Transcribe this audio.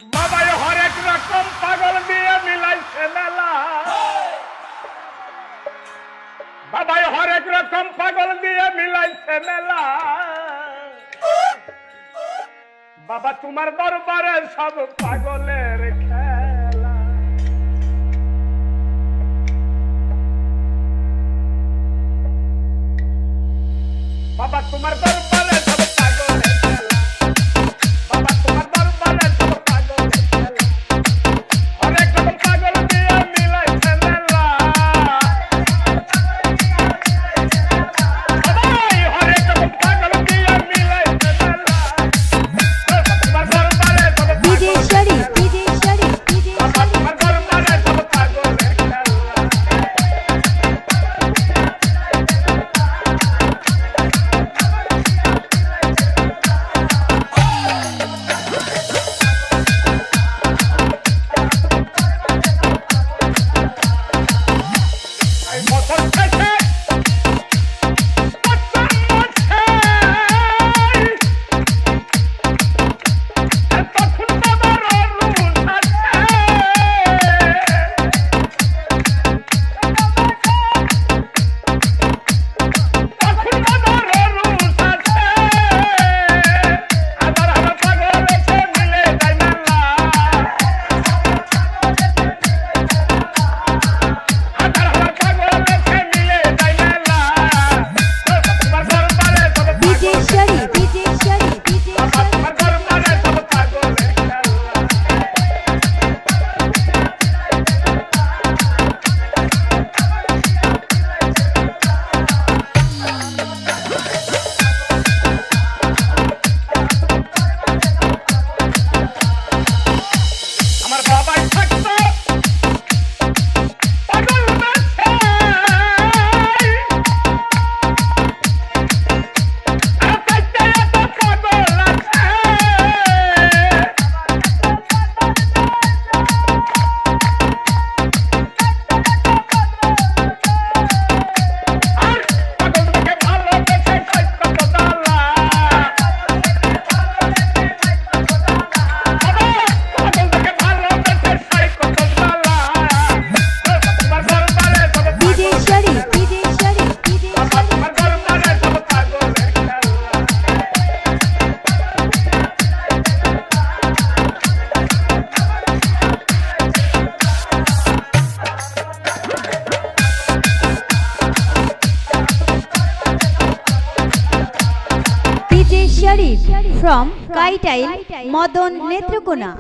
বাবা হরেক রকম পাগল দিয়ে মিলাইছে মেলা, বাবা হরেক রকম পাগল দিয়ে মিলাইছে মেলা। বাবা তোমার দরবারে সব পাগলের খেলা। বাবা তোমার দরবারে সব পাগলের খেলা, বাবা তোমার দরবারে সব পাগলের খেলা। হরেক রকম পাগল দিয়ে মিলাইছে মেলা, বাবা হরেক রকম পাগল দিয়ে মিলাইছে মেলা। তোমার দরবারে সব DJ Sharif, DJ Sharif, DJ বাবা Sharif. তোমার দরবারে সব পাগলের খেলা। এই বছর শেষে বছর মধ্যে তখন বাবার রুল আছে, তখন বাবার রুল আছে। আবার আমার পাগল এসে মিলে যায় মেলা, আবার আমার পাগল এসে মিলে যায় মেলা। তোমার দরবারে সব DJ Sharif, DJ Sharif, DJ বাবা Sharif. তোমার দরবারে সব পাগলের খেলা। আমার বাবাই থাকতো পাগল বেশে, আর তাইতে এত পাগল আছে। আর পাগলটাকে ভালোবেসে খাইতো দালা, পাগলটাকে ভালোবেসে খাইতো দালা। তোমার দরবারে সব DJ Sharif, DJ Sharif, DJ বাবা Sharif. তোমার দরবারে সব পাগলের খেলা। DJ Sharif from Kaitail, Modon Netrokona.